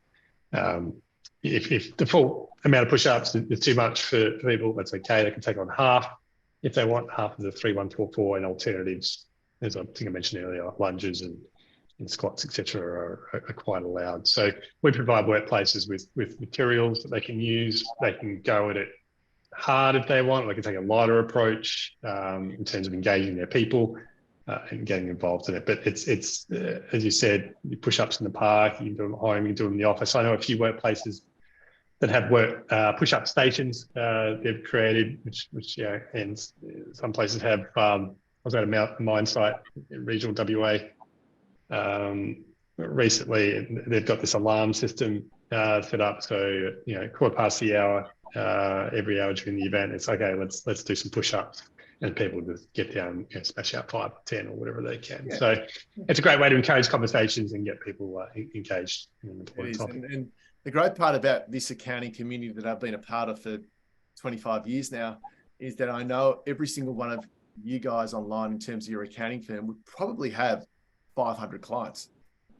If the full amount of push-ups is too much for people, that's okay. They can take on half if they want, half of the 3, 1, 4, 4, and alternatives, as I think I mentioned earlier, like lunges and squats, etc., are quite allowed. So we provide workplaces with materials that they can use. They can go at it hard if they want. They can take a lighter approach in terms of engaging their people and getting involved in it. But it's as you said, you push-ups in the park, you can do them at home, you can do them in the office. I know a few workplaces that have push-up stations they've created, which and some places have. I was at a mine site in regional WA recently, and they've got this alarm system set up. So 1:15 every hour during the event, it's okay. Let's do some push-ups, and people just get down, smash out 5 or 10 or whatever they can. Yeah. So it's a great way to encourage conversations and get people engaged in an important topic. And the great part about this accounting community that I've been a part of for 25 years now is that I know every single one of you guys online, in terms of your accounting firm, would probably have 500 clients.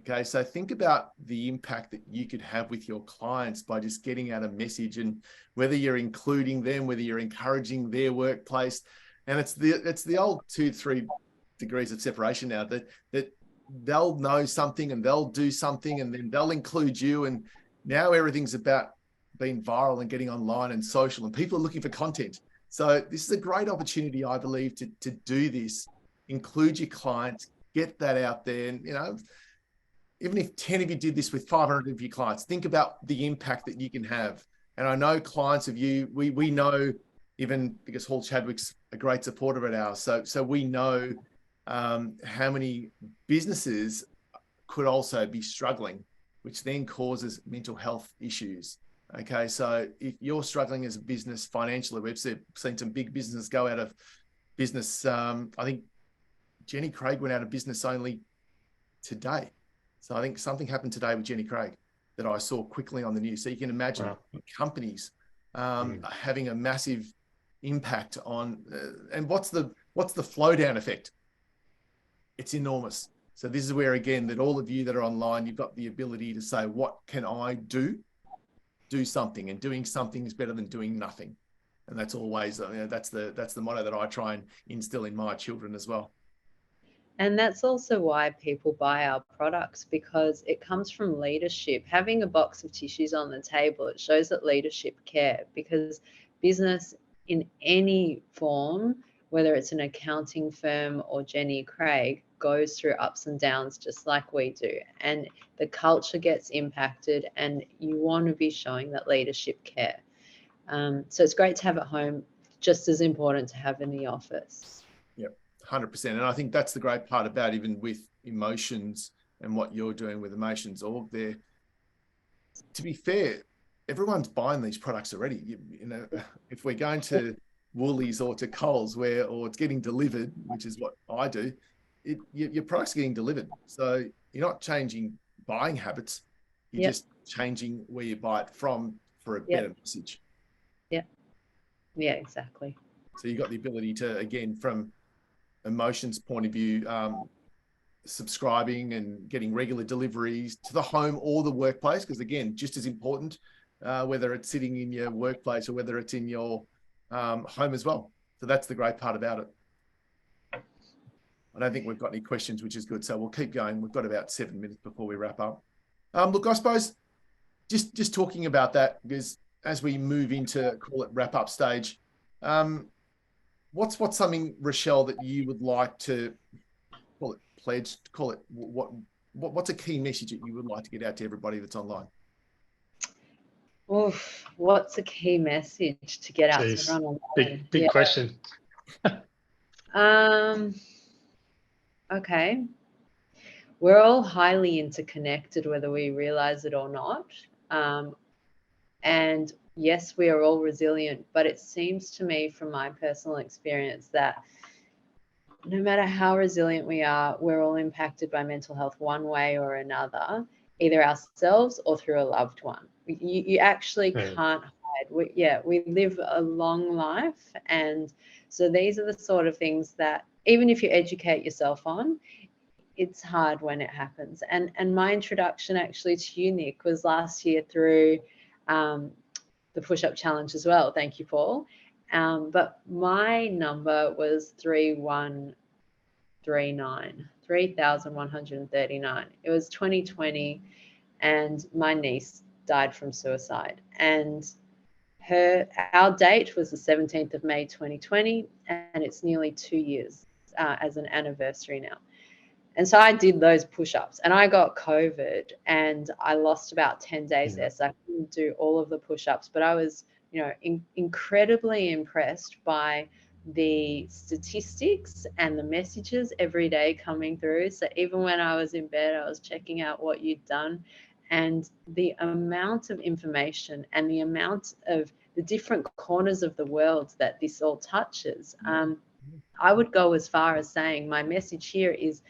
Okay, so think about the impact that you could have with your clients by just getting out a message, and whether you're including them, whether you're encouraging their workplace. And it's the old 2-3 degrees of separation now, that they'll know something and they'll do something and then they'll include you. And now everything's about being viral and getting online and social, and people are looking for content. So this is a great opportunity, I believe, to do this, include your clients, get that out there. And, even if 10 of you did this with 500 of your clients, think about the impact that you can have. And I know clients of you, we know, even because Hall Chadwick's a great supporter at ours. So we know how many businesses could also be struggling, which then causes mental health issues. Okay, so if you're struggling as a business financially, we've seen some big businesses go out of business. I think Jenny Craig went out of business only today. So I think something happened today with Jenny Craig that I saw quickly on the news. So you can imagine companies having a massive impact on, and what's the flow down effect? It's enormous. So this is where, again, that all of you that are online, you've got the ability to say, what can I do? Do something, and doing something is better than doing nothing. And that's always, that's the motto that I try and instill in my children as well. And that's also why people buy our products, because it comes from leadership. Having a box of tissues on the table, it shows that leadership care, because business in any form, whether it's an accounting firm or Jenny Craig, goes through ups and downs just like we do. And the culture gets impacted, and you want to be showing that leadership care. So it's great to have at home, just as important to have in the office. Yep, 100%. And I think that's the great part about, even with emotions and what you're doing with Emotions Org there. To be fair, everyone's buying these products already. You know, if we're going to Woolies or to Coles, or it's getting delivered, which is what I do, your product's getting delivered. So you're not changing buying habits. You're just changing where you buy it from for a better message. Yeah, exactly. So you've got the ability to, again, from Emotions point of view, subscribing and getting regular deliveries to the home or the workplace, because again, just as important, whether it's sitting in your workplace or whether it's in your home as well. So that's the great part about it. I don't think we've got any questions, which is good. So we'll keep going. We've got about 7 minutes before we wrap up. Look, I suppose just talking about that, because as we move into, call it, wrap up stage, what's something, Rochelle, that you would like to, call it, pledge, call it, what's a key message that you would like to get out to everybody that's online? Oof, what's a key message to get out to everyone online? Big question. Okay. We're all highly interconnected, whether we realize it or not. And yes, we are all resilient, but it seems to me, from my personal experience, that no matter how resilient we are, we're all impacted by mental health one way or another, either ourselves or through a loved one. You actually can't hide. We live a long life. And so these are the sort of things that, even if you educate yourself on, it's hard when it happens. And my introduction actually to you, Nick, was last year through the push-up challenge as well. Thank you, Paul. But my number was 3,139. It was 2020, and my niece died from suicide. And our date was the 17th of May 2020, and it's nearly 2 years as an anniversary now. And so I did those push-ups, and I got COVID, and I lost about 10 days there. So I couldn't do all of the push-ups, but I was, incredibly impressed by the statistics and the messages every day coming through. So even when I was in bed, I was checking out what you'd done, and the amount of information and the amount of the different corners of the world that this all touches. I would go as far as saying my message here is,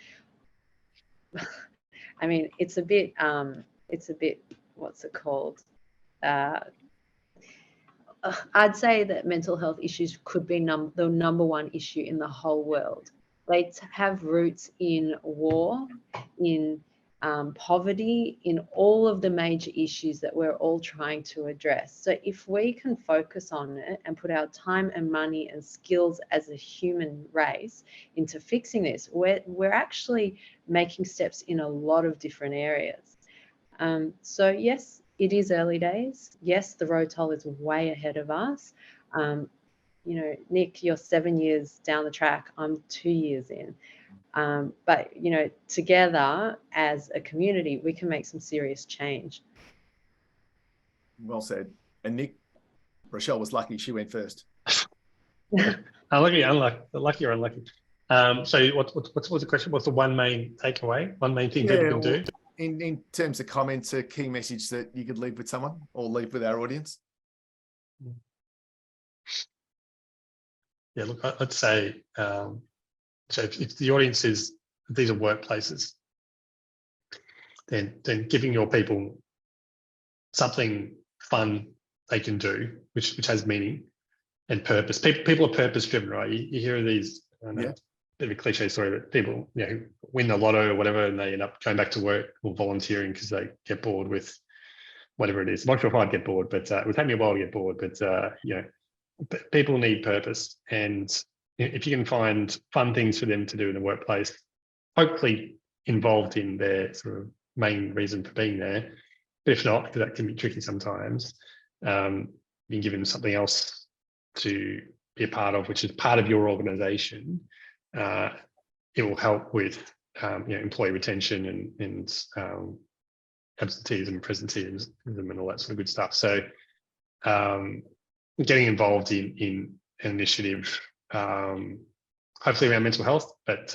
I mean, it's a bit, what's it called? I'd say that mental health issues could be the number one issue in the whole world. They have roots in war, in poverty, in all of the major issues that we're all trying to address. So if we can focus on it and put our time and money and skills as a human race into fixing this, we're actually making steps in a lot of different areas. So yes, it is early days. Yes, the road toll is way ahead of us. Nick, you're 7 years down the track. I'm 2 years in. But, together as a community, we can make some serious change. Well said. And Nick, Rochelle was lucky she went first. Unlucky, lucky or unlucky. So what's the question? What's the one main takeaway? One main thing people can do? In terms of comments, a key message that you could leave with someone or leave with our audience? Yeah, look, I'd say, so if the audience is, these are workplaces, then giving your people something fun they can do, which has meaning, and purpose. People are purpose driven, right? You hear of these, I know, Yeah. bit of a cliche story, but people, who win the lotto or whatever, and they end up going back to work or volunteering because they get bored with whatever it is. I'm not sure if I'd get bored, but it would take me a while to get bored. But people need purpose, and if you can find fun things for them to do in the workplace, hopefully involved in their sort of main reason for being there. But if not, because that can be tricky sometimes, you can give them something else to be a part of, which is part of your organization. It will help with employee retention and absenteeism, presenteeism, and all that sort of good stuff. So getting involved in an initiative, hopefully around mental health, but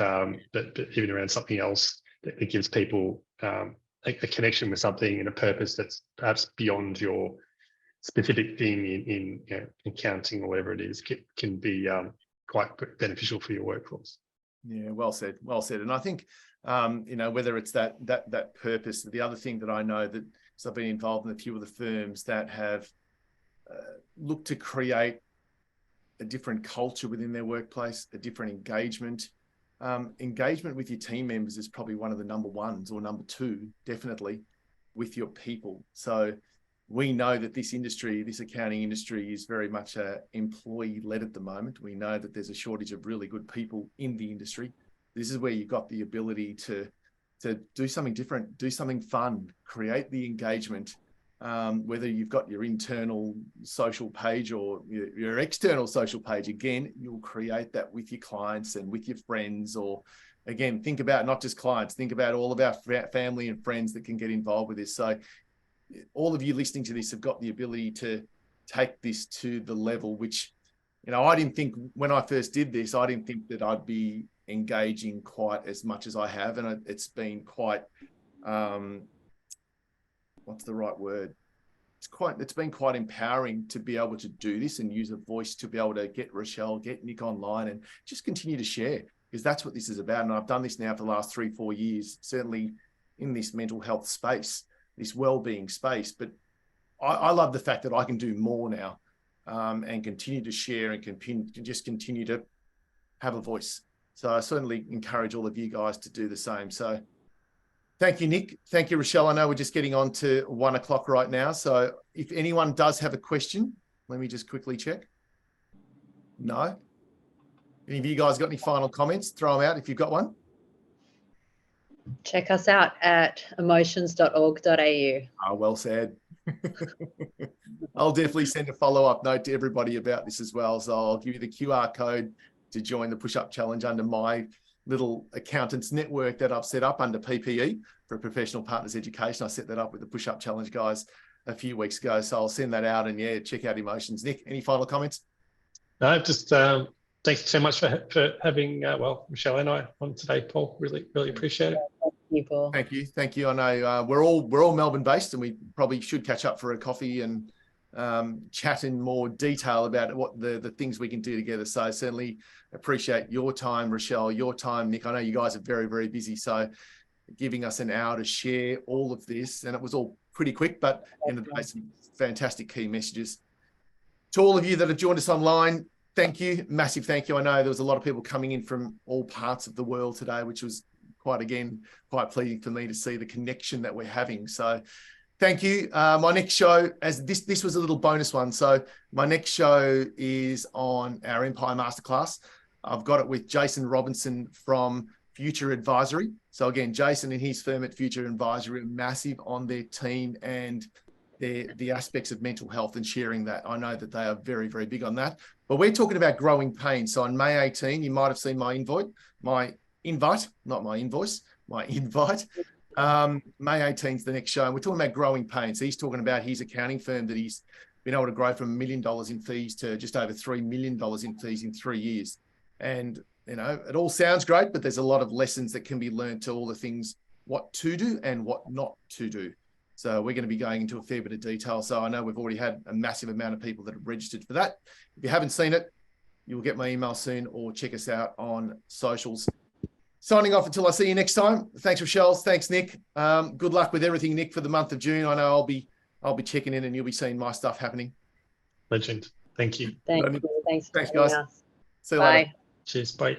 even around something else that gives people a connection with something and a purpose that's perhaps beyond your specific thing in accounting or whatever it is, can be quite beneficial for your workforce. Yeah, well said, well said. And I think whether it's that purpose, the other thing that I know that, so I've been involved in a few of the firms that have looked to create a different culture within their workplace, a different engagement. Engagement with your team members is probably one of the number ones, or number two, definitely, with your people. So we know that this industry, this accounting industry, is very much employee-led at the moment. We know that there's a shortage of really good people in the industry. This is where you've got the ability to do something different, do something fun, create the engagement. Whether you've got your internal social page or your external social page, again, you'll create that with your clients and with your friends. Or again, think about not just clients, think about all of our family and friends that can get involved with this. So all of you listening to this have got the ability to take this to the level which, I didn't think when I first did this, I didn't think that I'd be engaging quite as much as I have. And it's been quite, what's the right word? It's been quite empowering to be able to do this and use a voice to be able to get Rochelle, get Nick online and just continue to share, because that's what this is about. And I've done this now for the last 3-4 years, certainly in this mental health space, this well-being space. But I love the fact that I can do more now and continue to share and continue to have a voice. So I certainly encourage all of you guys to do the same. So thank you, Nick. Thank you, Rochelle. I know we're just getting on to 1 o'clock right now. So if anyone does have a question, let me just quickly check. No? Any of you guys got any final comments? Throw them out if you've got one. Check us out at emotions.org.au. Well said. I'll definitely send a follow-up note to everybody about this as well. So I'll give you the QR code to join the push-up challenge under my little accountants network that I've set up under PPE for Professional Partners Education. I set that up with the push-up challenge guys a few weeks ago. So I'll send that out and check out Emotions. Nick, any final comments? No, just thanks so much for having, Rochelle and I on today, Paul. Really, really appreciate it. Thank you. Thank you. I know we're all Melbourne based, and we probably should catch up for a coffee and chat in more detail about what the things we can do together. So I certainly appreciate your time, Rochelle, your time, Nick. I know you guys are very, very busy. So giving us an hour to share all of this, and it was all pretty quick, but in the day, some fantastic key messages. To all of you that have joined us online, thank you. Massive thank you. I know there was a lot of people coming in from all parts of the world today, which was quite pleasing for me to see the connection that we're having. So thank you. My next show, as this was a little bonus one. So my next show is on our Empire Masterclass. I've got it with Jason Robinson from Future Advisory. So again, Jason and his firm at Future Advisory are massive on their team and the aspects of mental health and sharing that. I know that they are very, very big on that. But we're talking about growing pain. So on May 18, you might have seen my invite. May 18 is the next show. And we're talking about growing pain. So he's talking about his accounting firm that he's been able to grow from $1 million in fees to just over $3 million in fees in 3 years. And, it all sounds great, but there's a lot of lessons that can be learned to all the things, what to do and what not to do. So we're going to be going into a fair bit of detail. So I know we've already had a massive amount of people that have registered for that. If you haven't seen it, you'll get my email soon or check us out on socials. Signing off until I see you next time. Thanks, Rochelle. Thanks, Nick. Good luck with everything, Nick, for the month of June. I know I'll be checking in and you'll be seeing my stuff happening. Legend. Thank you. Thank you. Thanks for Thanks, having guys. us. See you Bye. later. Cheers. Bye.